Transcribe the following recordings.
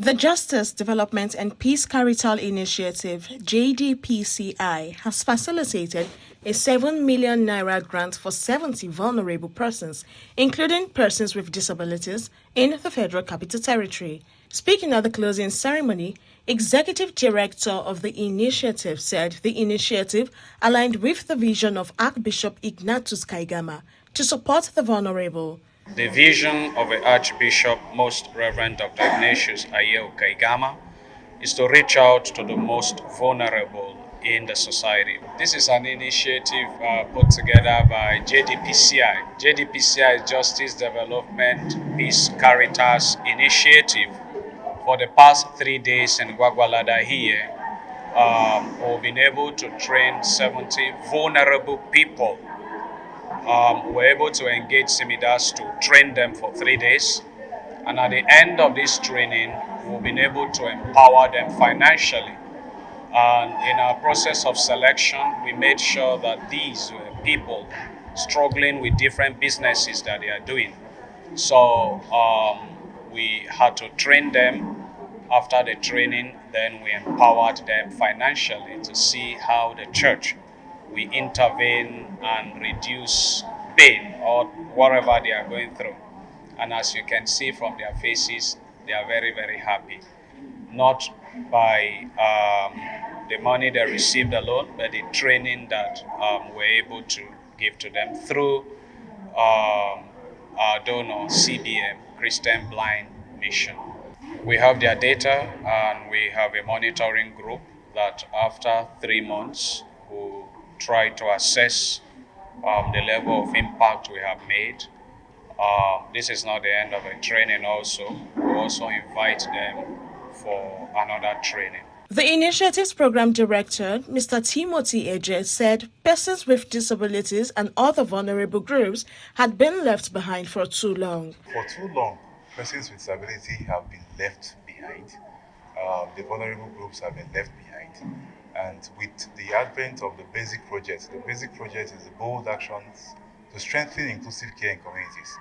The Justice, Development and Peace Caritas Initiative (JDPCI) has facilitated a 7 million naira grant for 70 vulnerable persons, including persons with disabilities, in the Federal Capital Territory. Speaking at the closing ceremony, Executive Director of the initiative said the initiative aligned with the vision of Archbishop Ignatius Kaigama to support the vulnerable. The vision of the Archbishop, Most Reverend Dr. Ignatius Kaigama, is to reach out to the most vulnerable in the society. This is an initiative put together by JDPCI. JDPCI is Justice Development Peace Caritas Initiative. For the past 3 days in Gwagwalada here, we've been able to train 70 vulnerable people. We're able to engage Simidas to train them for 3 days. And at the end of this training, we've been able to empower them financially. And in our process of selection, we made sure that these were people struggling with different businesses that they are doing. So we had to train them. After the training, then we empowered them financially to see how the church we intervene and reduce pain or whatever they are going through. And as you can see from their faces, they are very, very happy. Not by the money they received alone, but the training that we're able to give to them through our donor, CBM, Christian Blind Mission. We have their data and we have a monitoring group that after 3 months will try to assess the level of impact we have made. This is not the end of the training also. We also invite them for another training. The initiative's program director, Mr. Timothy Eje, said persons with disabilities and other vulnerable groups had been left behind for too long. For too long, persons with disability have been left behind. The vulnerable groups have been left behind. And with the advent of the BASIC project is the bold actions to strengthen inclusive care in communities.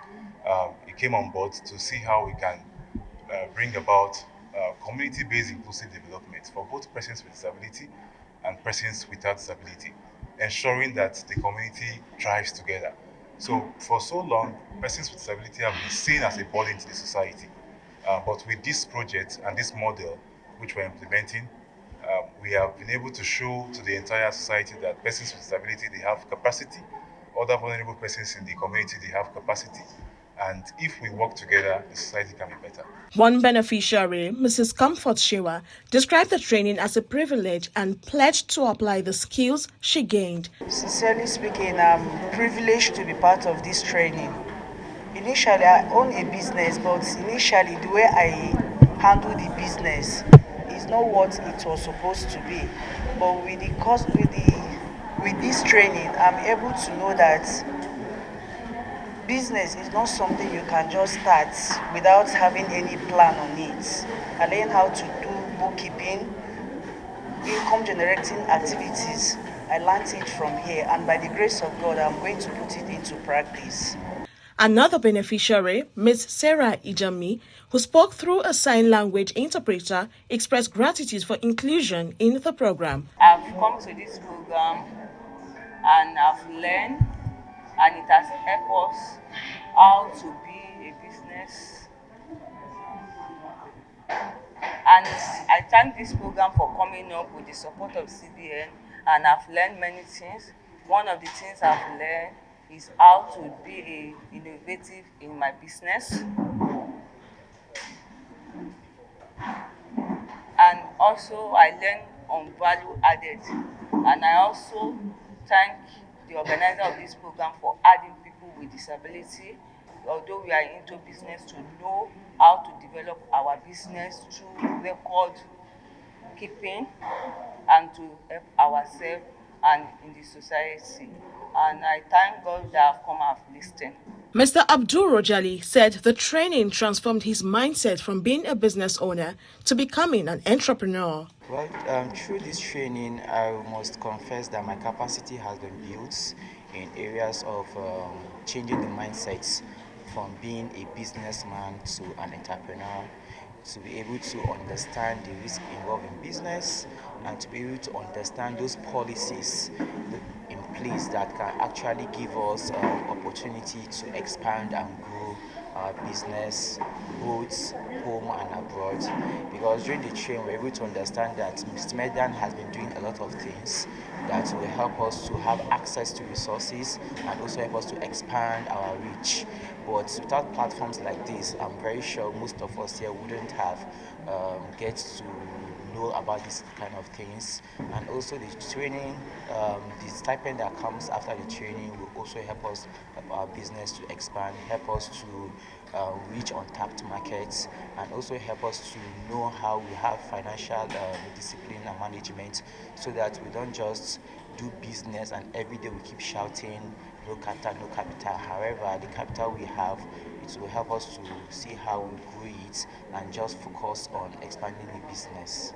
It came on board to see how we can bring about community-based inclusive development for both persons with disability and persons without disability, ensuring that the community thrives together. So for so long, persons with disability have been seen as a burden to the society. But with this project and this model, which we're implementing, we have been able to show to the entire society that persons with disability, they have capacity. Other vulnerable persons in the community, they have capacity. And if we work together, the society can be better. One beneficiary, Mrs. Comfort Shewa, described the training as a privilege and pledged to apply the skills she gained. Sincerely speaking, I'm privileged to be part of this training. Initially, I own a business, but initially the way I handle the business is not what it was supposed to be. But with this training, I'm able to know that business is not something you can just start without having any plan on it. I learned how to do bookkeeping, income generating activities. I learned it from here, and by the grace of God, I'm going to put it into practice. Another beneficiary, Ms. Sarah Ijami, who spoke through a sign language interpreter, expressed gratitude for inclusion in the program. I've come to this program and I've learned, and it has helped us how to be a business. And I thank this program for coming up with the support of CBN, and I've learned many things. One of the things I've learned is how to be innovative in my business. And also I learned on value added. And I also thank the organizer of this program for adding people with disability, although we are into business, to know how to develop our business through record keeping and to help ourselves and in the society. And I thank God that I've come and have listened. Mr. Abdul Rojali said the training transformed his mindset from being a business owner to becoming an entrepreneur. Well, through this training, I must confess that my capacity has been built in areas of changing the mindsets from being a businessman to an entrepreneur, to be able to understand the risk involved in business and to be able to understand those policies in place that can actually give us opportunity to expand and grow our business both home and abroad. Because during the train we're able to understand that Mr. Medan has been doing a lot of things that will help us to have access to resources and also help us to expand our reach. But without platforms like this, I'm very sure most of us here wouldn't have get to know about these kind of things. And also the training, the stipend that comes after the training will also help us, help our business to expand, help us to reach untapped markets, and also help us to know how we have financial discipline and management, so that we don't just do business and every day we keep shouting no capital, no capital. However, the capital we have, it will help us to see how we grow it and just focus on expanding the business.